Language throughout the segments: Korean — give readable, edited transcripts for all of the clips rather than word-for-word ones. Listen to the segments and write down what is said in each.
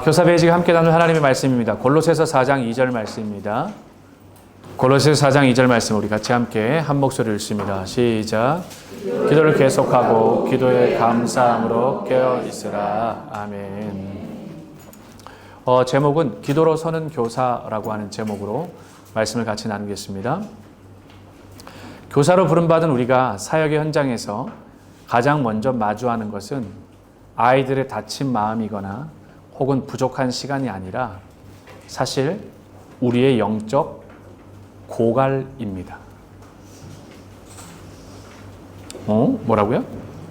교사 베이직과 함께 나눌 하나님의 말씀입니다. 골로새서 4장 2절 말씀입니다. 골로새서 4장 2절 말씀 우리 같이 함께 한 목소리를 읽습니다. 시작. 기도를 계속하고 기도에 감사함으로 깨어 있으라. 아멘. 제목은 기도로 서는 교사라고 하는 제목으로 말씀을 같이 나누겠습니다. 교사로 부름받은 우리가 사역의 현장에서 가장 먼저 마주하는 것은 아이들의 다친 마음이거나 혹은 부족한 시간이 아니라 사실 우리의 영적 고갈입니다. 뭐라고요?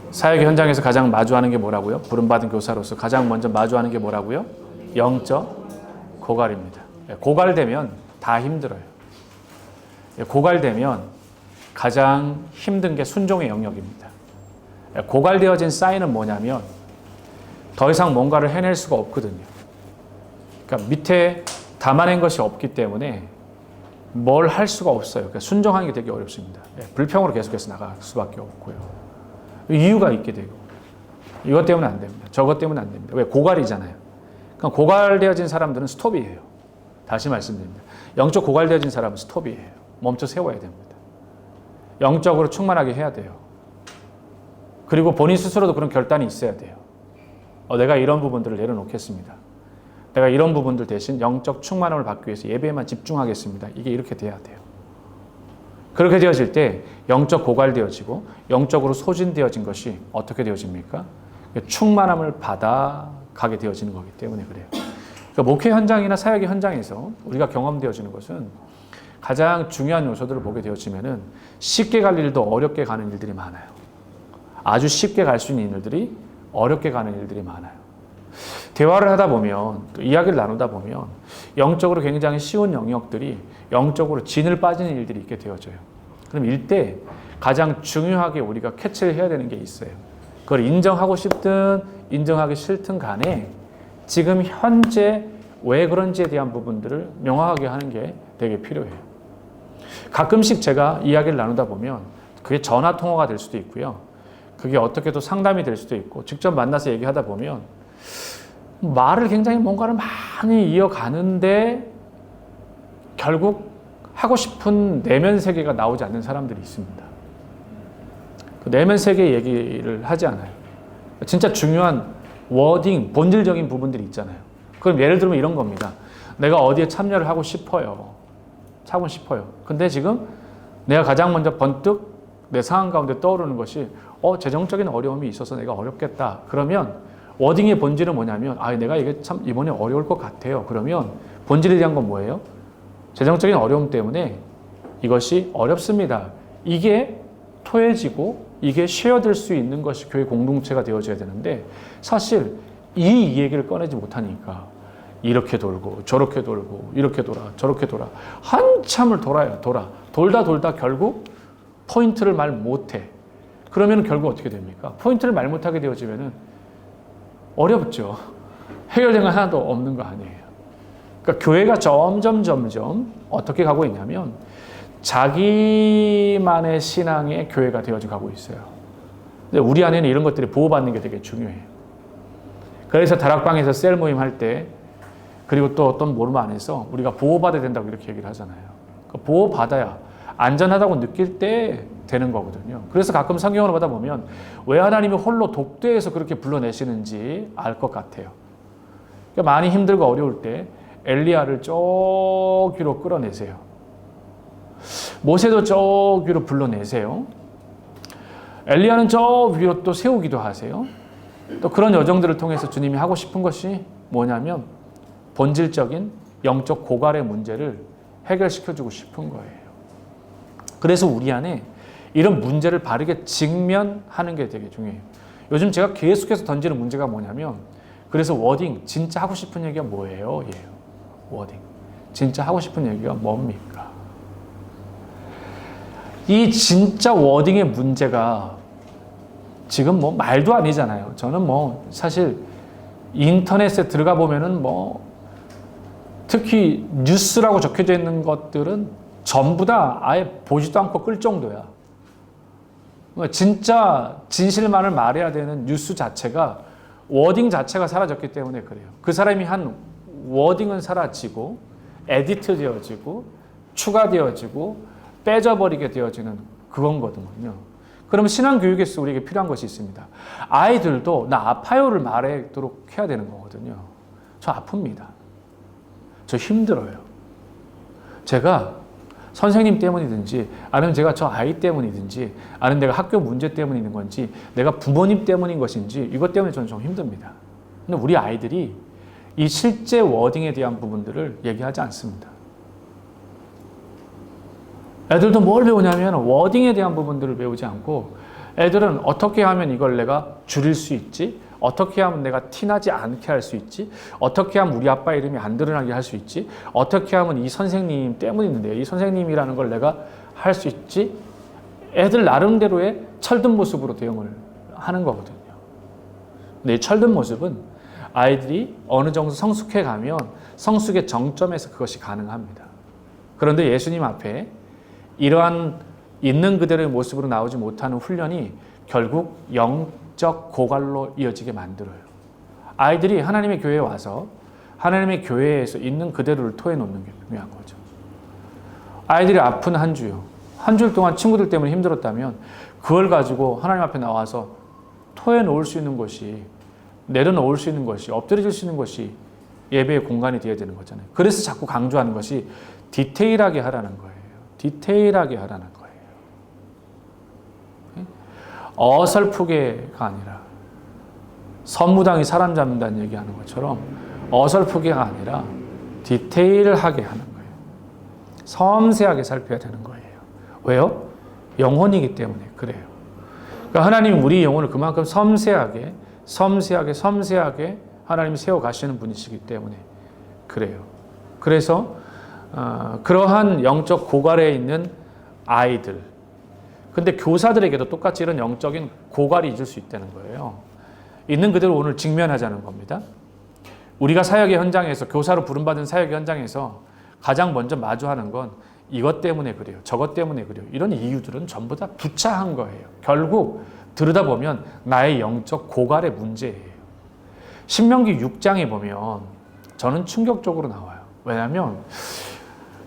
사역의 현장에서 가장 마주하는 게 뭐라고요? 부름받은 교사로서 가장 먼저 마주하는 게 뭐라고요? 영적 고갈입니다. 고갈되면 다 힘들어요. 고갈되면 가장 힘든 게 순종의 영역입니다. 고갈되어진 사인은 뭐냐면 더 이상 뭔가를 해낼 수가 없거든요. 그러니까 밑에 담아낸 것이 없기 때문에 뭘 할 수가 없어요. 그러니까 순종하는 게 되게 어렵습니다. 불평으로 계속해서 나갈 수밖에 없고요. 이유가 있게 되고 이것 때문에 안 됩니다. 저것 때문에 안 됩니다. 왜? 고갈이잖아요. 그러니까 고갈되어진 사람들은 스톱이에요. 다시 말씀드립니다. 영적 고갈되어진 사람은 스톱이에요. 멈춰 세워야 됩니다. 영적으로 충만하게 해야 돼요. 그리고 본인 스스로도 그런 결단이 있어야 돼요. 내가 이런 부분들을 내려놓겠습니다. 내가 이런 부분들 대신 영적 충만함을 받기 위해서 예배에만 집중하겠습니다. 이게 이렇게 돼야 돼요. 그렇게 되어질 때 영적 고갈되어지고 영적으로 소진되어진 것이 어떻게 되어집니까? 충만함을 받아가게 되어지는 거기 때문에 그래요. 그러니까 목회 현장이나 사역의 현장에서 우리가 경험되어지는 것은 가장 중요한 요소들을 보게 되어지면은 쉽게 갈 일도 어렵게 가는 일들이 많아요. 아주 쉽게 갈 수 있는 일들이 어렵게 가는 일들이 많아요. 대화를 하다 보면, 또 이야기를 나누다 보면 영적으로 굉장히 쉬운 영역들이 영적으로 진을 빠지는 일들이 있게 되어져요. 그럼 이때 가장 중요하게 우리가 캐치를 해야 되는 게 있어요. 그걸 인정하고 싶든 인정하기 싫든 간에 지금 현재 왜 그런지에 대한 부분들을 명확하게 하는 게 되게 필요해요. 가끔씩 제가 이야기를 나누다 보면 그게 전화 통화가 될 수도 있고요. 그게 어떻게도 상담이 될 수도 있고 직접 만나서 얘기하다 보면 말을 굉장히 뭔가를 많이 이어가는데 결국 하고 싶은 내면 세계가 나오지 않는 사람들이 있습니다. 그 내면 세계 얘기를 하지 않아요. 진짜 중요한 워딩, 본질적인 부분들이 있잖아요. 그럼 예를 들면 이런 겁니다. 내가 어디에 참여를 하고 싶어요. 하고 싶어요. 근데 지금 내가 가장 먼저 번뜩 내 상황 가운데 떠오르는 것이 재정적인 어려움이 있어서 내가 어렵겠다. 그러면 워딩의 본질은 뭐냐면 내가 이게 참 이번에 어려울 것 같아요. 그러면 본질에 대한 건 뭐예요? 재정적인 어려움 때문에 이것이 어렵습니다. 이게 토해지고 이게 쉐어될 수 있는 것이 교회 공동체가 되어져야 되는데 사실 이 얘기를 꺼내지 못하니까 이렇게 돌고 저렇게 돌고 이렇게 돌아 저렇게 돌아 한참을 돌아요. 돌다 결국 포인트를 말 못해. 그러면 결국 어떻게 됩니까? 포인트를 말 못하게 되어지면 어렵죠. 해결된 건 하나도 없는 거 아니에요. 그러니까 교회가 점점 어떻게 가고 있냐면 자기만의 신앙의 교회가 되어져 가고 있어요. 근데 우리 안에는 이런 것들이 보호받는 게 되게 중요해요. 그래서 다락방에서 셀 모임 할 때 그리고 또 어떤 모임 안에서 우리가 보호받아야 된다고 이렇게 얘기를 하잖아요. 그러니까 보호받아야 안전하다고 느낄 때 되는 거거든요. 그래서 가끔 성경을 보다 보면 왜 하나님이 홀로 독대해서 그렇게 불러내시는지 알 것 같아요. 그러니까 많이 힘들고 어려울 때 엘리야를 저 위로 끌어내세요. 모세도 저 위로 불러내세요. 엘리야는 저 위로 또 세우기도 하세요. 또 그런 여정들을 통해서 주님이 하고 싶은 것이 뭐냐면 본질적인 영적 고갈의 문제를 해결시켜주고 싶은 거예요. 그래서 우리 안에 이런 문제를 바르게 직면하는 게 되게 중요해요. 요즘 제가 계속해서 던지는 문제가 뭐냐면 그래서 워딩, 진짜 하고 싶은 얘기가 뭐예요? 예요. 워딩. 진짜 하고 싶은 얘기가 뭡니까? 이 진짜 워딩의 문제가 지금 말도 아니잖아요. 저는 사실 인터넷에 들어가 보면은 특히 뉴스라고 적혀져 있는 것들은 전부 다 아예 보지도 않고 끌 정도야. 진짜 진실만을 말해야 되는 뉴스 자체가 워딩 자체가 사라졌기 때문에 그래요. 그 사람이 한 워딩은 사라지고 에디트 되어지고 추가되어지고 빼져버리게 되어지는 그건거든요. 그러면 신앙교육에서 우리에게 필요한 것이 있습니다. 아이들도 나 아파요를 말하도록 해야 되는 거거든요. 저 아픕니다. 저 힘들어요. 제가 선생님 때문이든지 아니면 제가 저 아이 때문이든지 아니면 내가 학교 문제 때문인 건지 내가 부모님 때문인 것인지 이것 때문에 저는 좀 힘듭니다. 근데 우리 아이들이 이 실제 워딩에 대한 부분들을 얘기하지 않습니다. 애들도 뭘 배우냐면 워딩에 대한 부분들을 배우지 않고 애들은 어떻게 하면 이걸 내가 줄일 수 있지? 어떻게 하면 내가 티나지 않게 할 수 있지? 어떻게 하면 우리 아빠 이름이 안 드러나게 할 수 있지? 어떻게 하면 이 선생님 때문인데 이 선생님이라는 걸 내가 할 수 있지? 애들 나름대로의 철든 모습으로 대응을 하는 거거든요. 근데 이 철든 모습은 아이들이 어느 정도 성숙해 가면 성숙의 정점에서 그것이 가능합니다. 그런데 예수님 앞에 이러한 있는 그대로의 모습으로 나오지 못하는 훈련이 결국 영적 고갈로 이어지게 만들어요. 아이들이 하나님의 교회에 와서 하나님의 교회에서 있는 그대로를 토해놓는 게 중요한 거죠. 아이들이 아픈 한 주요. 한 주 동안 친구들 때문에 힘들었다면 그걸 가지고 하나님 앞에 나와서 토해놓을 수 있는 것이 내려놓을 수 있는 것이 엎드려질 수 있는 것이 예배의 공간이 되어야 되는 거잖아요. 그래서 자꾸 강조하는 것이 디테일하게 하라는 거예요. 디테일하게 하라는 거예요. 어설프게가 아니라 선무당이 사람 잡는다는 얘기하는 것처럼 어설프게가 아니라 디테일하게 하는 거예요. 섬세하게 살펴야 되는 거예요. 왜요? 영혼이기 때문에 그래요. 그러니까 하나님 우리 영혼을 그만큼 섬세하게 하나님이 세워가시는 분이시기 때문에 그래요. 그래서 그러한 영적 고갈에 있는 아이들, 근데 교사들에게도 똑같이 이런 영적인 고갈이 있을 수 있다는 거예요. 있는 그대로 오늘 직면하자는 겁니다. 우리가 사역의 현장에서 교사로 부름받은 사역의 현장에서 가장 먼저 마주하는 건 이것 때문에 그래요. 저것 때문에 그래요. 이런 이유들은 전부 다 부차한 거예요. 결국 들여다보면 나의 영적 고갈의 문제예요. 신명기 6장에 보면 저는 충격적으로 나와요. 왜냐하면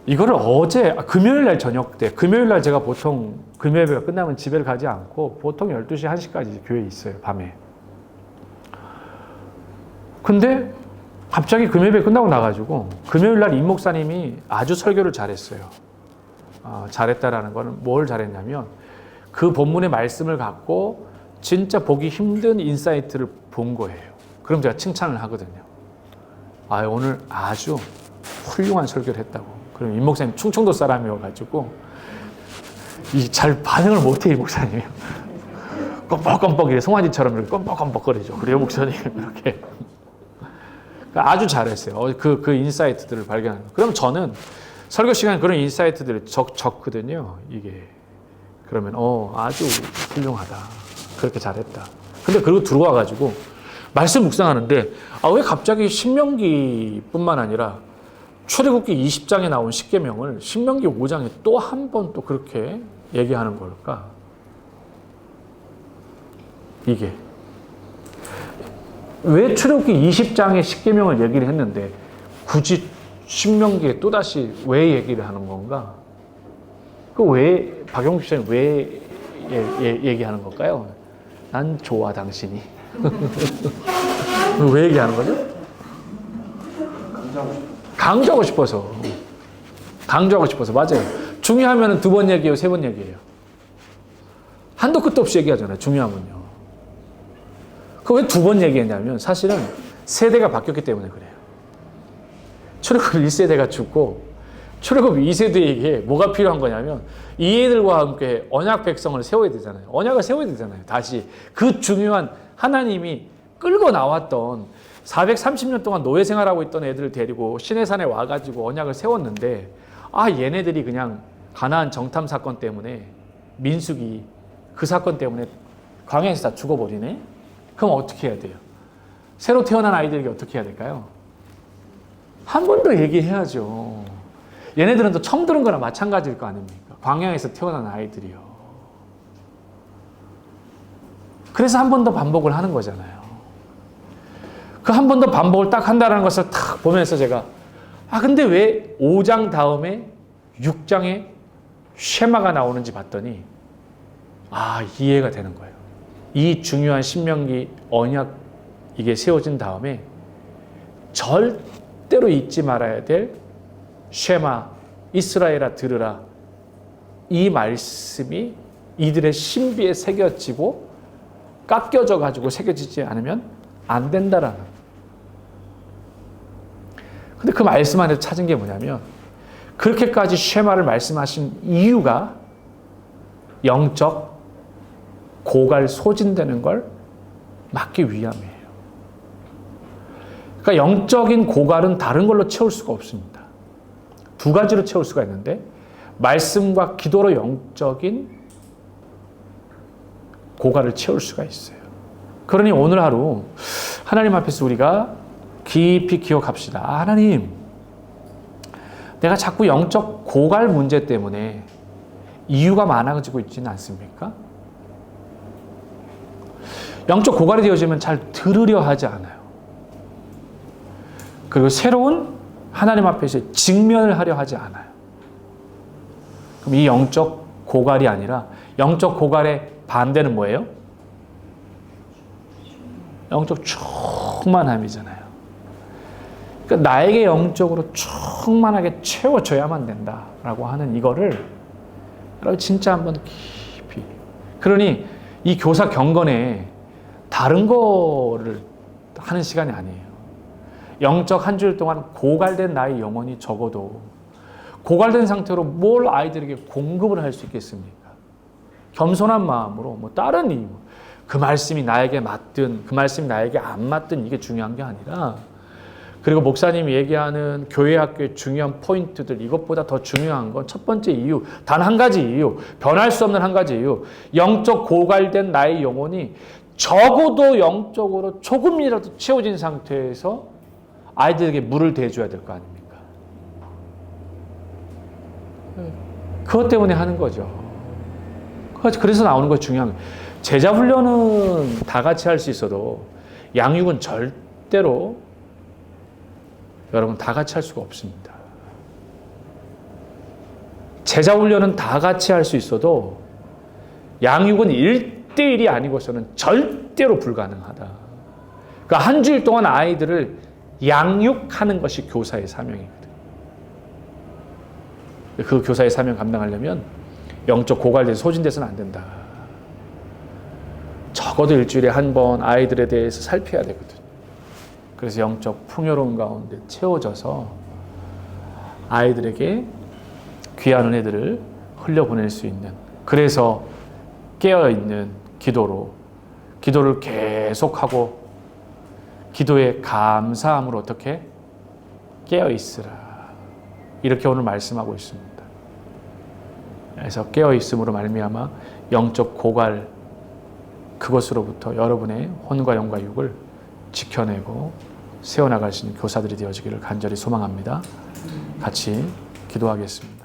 이거를 어제 금요일 날 저녁 때 금요일 날 제가 보통 금요일가 끝나면 집에 가지 않고 보통 12시 1시까지 교회에 있어요. 밤에. 근데 갑자기 금요일 끝나고 나가지고 금요일 날 임 목사님이 아주 설교를 잘했어요. 잘했다라는 거는 뭘 잘했냐면 그 본문의 말씀을 갖고 진짜 보기 힘든 인사이트를 본 거예요. 그럼 제가 칭찬을 하거든요. 오늘 아주 훌륭한 설교를 했다고. 그럼 임 목사님 충청도 사람이어가지고 잘 반응을 못해. 이 목사님이 껌뻑껌뻑 이래 송아지처럼 이렇게 껌뻑껌뻑거리죠. 그래요 목사님 이렇게 아주 잘했어요. 그 인사이트들을 발견하는. 그럼 저는 설교 시간에 그런 인사이트들을 적거든요. 이게 그러면 아주 훌륭하다. 그렇게 잘했다. 근데 그리고 들어와가지고 말씀 묵상하는데 왜 갑자기 신명기뿐만 아니라 출애굽기 20장에 나온 십계명을 신명기 5장에 또 한 번 또 그렇게 얘기하는 걸까? 이게 왜 출애굽기 20장의 십계명을 얘기를 했는데 굳이 신명기에 또다시 왜 얘기를 하는 건가? 왜 박영식 씨는 왜 얘기하는 걸까요? 난 좋아 당신이. 왜 얘기하는 거죠? 강조하고 싶어서. 강조하고 싶어서. 맞아요. 중요하면 2번 얘기해요, 3번 얘기해요. 한도 끝도 없이 얘기하잖아요. 중요하면요. 그 왜 2번 얘기했냐면 사실은 세대가 바뀌었기 때문에 그래요. 출애굽 1세대가 죽고 출애굽 2세대에게 뭐가 필요한 거냐면 이 애들과 함께 언약 백성을 세워야 되잖아요. 언약을 세워야 되잖아요. 다시 그 중요한 하나님이 끌고 나왔던 430년 동안 노예 생활하고 있던 애들을 데리고 시내산에 와가지고 언약을 세웠는데 얘네들이 그냥 가나안 정탐 사건 때문에 민수기 그 사건 때문에 광야에서 다 죽어버리네? 그럼 어떻게 해야 돼요? 새로 태어난 아이들에게 어떻게 해야 될까요? 한 번 더 얘기해야죠. 얘네들은 또 처음 들은 거나 마찬가지일 거 아닙니까? 광야에서 태어난 아이들이요. 그래서 한 번 더 반복을 하는 거잖아요. 그 한 번 더 반복을 딱 한다는 것을 딱 보면서 제가 근데 왜 5장 다음에 6장에 쉐마가 나오는지 봤더니 이해가 되는 거예요. 이 중요한 신명기 언약 이게 세워진 다음에 절대로 잊지 말아야 될 쉐마 이스라엘아 들으라 이 말씀이 이들의 신비에 새겨지고 깎여져 가지고 새겨지지 않으면 안 된다라는. 근데 그 말씀 안에서 찾은 게 뭐냐면 그렇게까지 쉐마를 말씀하신 이유가 영적 고갈 소진되는 걸 막기 위함이에요. 그러니까 영적인 고갈은 다른 걸로 채울 수가 없습니다. 두 가지로 채울 수가 있는데 말씀과 기도로 영적인 고갈을 채울 수가 있어요. 그러니 오늘 하루 하나님 앞에서 우리가 깊이 기억합시다. 하나님, 내가 자꾸 영적 고갈 문제 때문에 이유가 많아지고 있지는 않습니까? 영적 고갈이 되어지면 잘 들으려 하지 않아요. 그리고 새로운 하나님 앞에서 직면을 하려 하지 않아요. 그럼 이 영적 고갈이 아니라 영적 고갈의 반대는 뭐예요? 영적 충만함이잖아요. 그러니까 나에게 영적으로 충만하게 채워져야만 된다라고 하는 이거를 여러분 진짜 한번 깊이. 그러니 이 교사 경건에 다른 거를 하는 시간이 아니에요. 영적 한 주일 동안 고갈된 나의 영혼이 적어도 고갈된 상태로 뭘 아이들에게 공급을 할 수 있겠습니까? 겸손한 마음으로 다른 이유, 그 말씀이 나에게 맞든 그 말씀이 나에게 안 맞든 이게 중요한 게 아니라 그리고 목사님이 얘기하는 교회 학교의 중요한 포인트들 이것보다 더 중요한 건 첫 번째 이유, 단 한 가지 이유, 변할 수 없는 한 가지 이유, 영적 고갈된 나의 영혼이 적어도 영적으로 조금이라도 채워진 상태에서 아이들에게 물을 대줘야 될 거 아닙니까? 그것 때문에 하는 거죠. 그래서 나오는 거 중요한 거예요. 제자 훈련은 다 같이 할 수 있어도 양육은 절대로 여러분 다 같이 할 수가 없습니다. 제자 훈련은 다 같이 할 수 있어도 양육은 1대1이 아니고서는 절대로 불가능하다. 그러니까 한 주일 동안 아이들을 양육하는 것이 교사의 사명이거든요. 그 교사의 사명 감당하려면 영적 고갈돼서 소진돼서는 안 된다. 적어도 일주일에 한 번 아이들에 대해서 살펴야 되거든요. 그래서 영적 풍요로운 가운데 채워져서 아이들에게 귀한 은혜들을 흘려보낼 수 있는, 그래서 깨어있는 기도를 계속하고 기도의 감사함으로 어떻게 깨어있으라. 이렇게 오늘 말씀하고 있습니다. 그래서 깨어있음으로 말미암아 영적 고갈 그것으로부터 여러분의 혼과 영과 육을 지켜내고 세워나갈 수 있는 교사들이 되어지기를 간절히 소망합니다. 같이 기도하겠습니다.